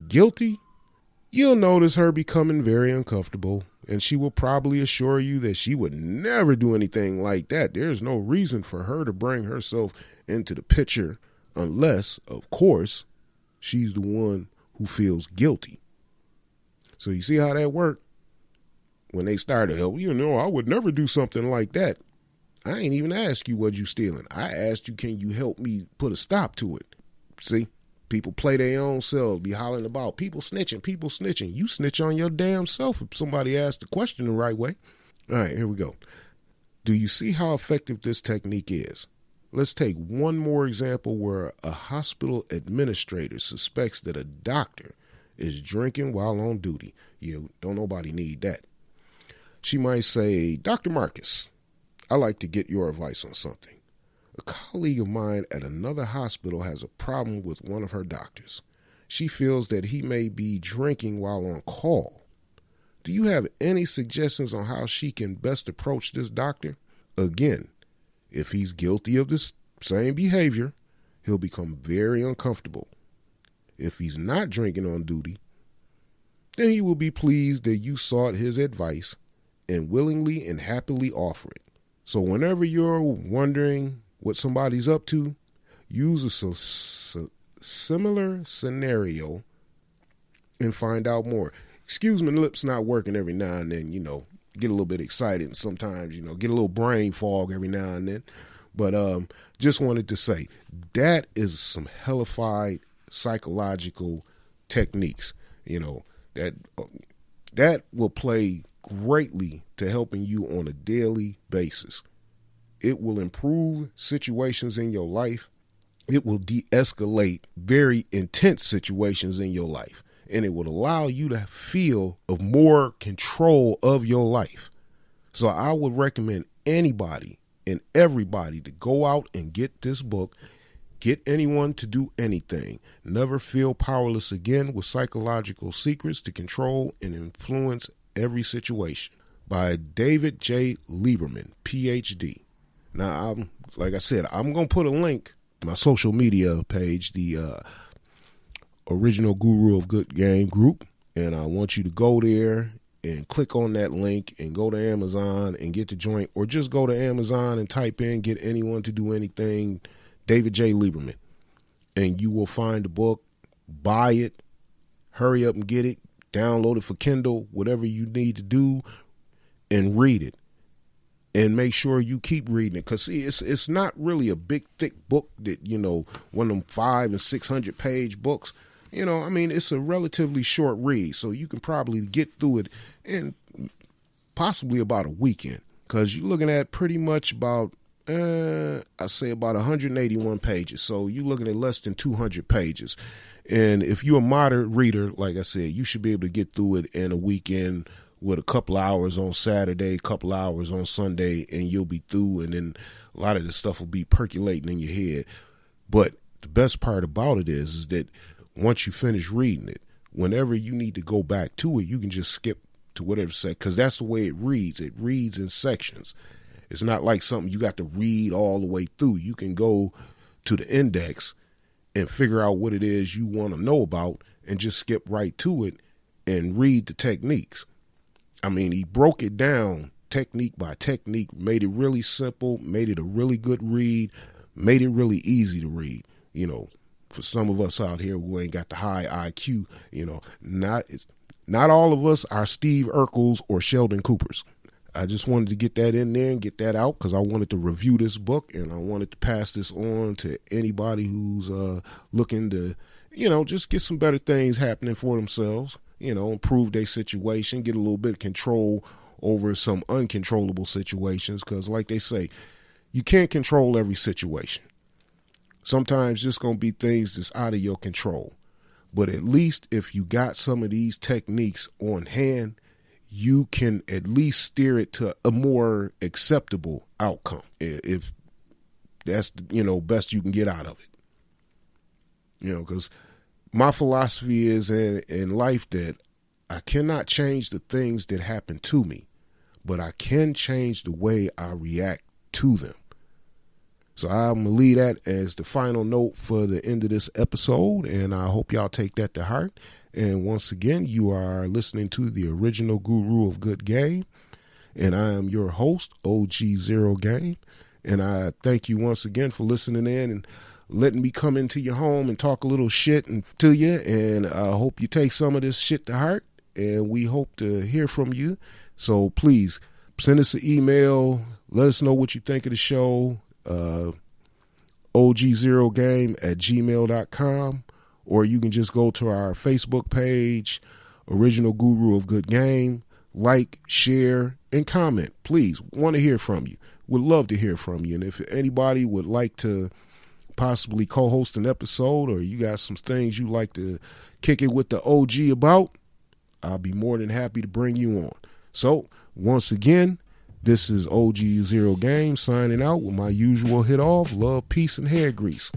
guilty, you'll notice her becoming very uncomfortable, and she will probably assure you that she would never do anything like that. There's no reason for her to bring herself into the picture unless, of course, she's the one who feels guilty. So you see how that worked? When they started, I would never do something like that. I ain't even asked you what you stealing. I asked you, can you help me put a stop to it? See, people play their own selves, be hollering about people snitching. You snitch on your damn self if somebody asks the question the right way. All right, here we go. Do you see how effective this technique is? Let's take one more example where a hospital administrator suspects that a doctor is drinking while on duty. Don't nobody need that. She might say, Dr. Marcus, I'd like to get your advice on something. A colleague of mine at another hospital has a problem with one of her doctors. She feels that he may be drinking while on call. Do you have any suggestions on how she can best approach this doctor? Again, if he's guilty of this same behavior, he'll become very uncomfortable. If he's not drinking on duty, then he will be pleased that you sought his advice and willingly and happily offer it. So whenever you're wondering what somebody's up to, use a similar scenario and find out more. Excuse me, lips not working every now and then, get a little bit excited and sometimes, get a little brain fog every now and then. But just wanted to say that is some hellified psychological techniques, that will play greatly to helping you on a daily basis. It will improve situations in your life. It will de-escalate very intense situations in your life. And it will allow you to feel of more control of your life. So I would recommend anybody and everybody to go out and get this book. Get anyone to do anything. Never feel powerless again with psychological secrets to control and influence every situation, by David J. Lieberman, PhD. Now, like I said, I'm going to put a link to my social media page, the Original Guru of Good Game group, and I want you to go there and click on that link and go to Amazon and get the joint, or just go to Amazon and type in Get Anyone to Do Anything, David J. Lieberman, and you will find the book. Buy it, hurry up and get it, download it for Kindle, whatever you need to do, and read it. And make sure you keep reading it, because see, it's not really a big, thick book that, one of them 500 and 600 page books. It's a relatively short read, so you can probably get through it in possibly about a weekend, because you're looking at pretty much about, I say about 181 pages. So you're looking at less than 200 pages. And if you're a moderate reader, like I said, you should be able to get through it in a weekend with a couple hours on Saturday, a couple hours on Sunday, and you'll be through. And then a lot of the stuff will be percolating in your head. But the best part about it is that once you finish reading it, whenever you need to go back to it, you can just skip to whatever section, because that's the way it reads. It reads in sections. It's not like something you got to read all the way through. You can go to the index and figure out what it is you want to know about and just skip right to it and read the techniques. He broke it down technique by technique, made it really simple, made it a really good read, made it really easy to read. For some of us out here who ain't got the high IQ, not all of us are Steve Urkels or Sheldon Coopers. I just wanted to get that in there and get that out, because I wanted to review this book and I wanted to pass this on to anybody who's looking to, just get some better things happening for themselves, improve their situation, get a little bit of control over some uncontrollable situations, because like they say, you can't control every situation. Sometimes it's going to be things that's out of your control. But at least if you got some of these techniques on hand, you can at least steer it to a more acceptable outcome, if that's best you can get out of it. Because my philosophy is in life that I cannot change the things that happen to me, but I can change the way I react to them. So I'm going to leave that as the final note for the end of this episode, and I hope y'all take that to heart. And once again, you are listening to the original guru of good game. And I am your host, OG Zero Game. And I thank you once again for listening in and letting me come into your home and talk a little shit to you. And I hope you take some of this shit to heart. And we hope to hear from you. So please send us an email. Let us know what you think of the show. OG0game@gmail.com. Or you can just go to our Facebook page, Original Guru of Good Game. Like, share, and comment. Please, want to hear from you. Would love to hear from you. And if anybody would like to possibly co-host an episode, or you got some things you like to kick it with the OG about, I'll be more than happy to bring you on. So, once again, this is OG Zero Game signing out with my usual hit off, love, peace, and hair grease.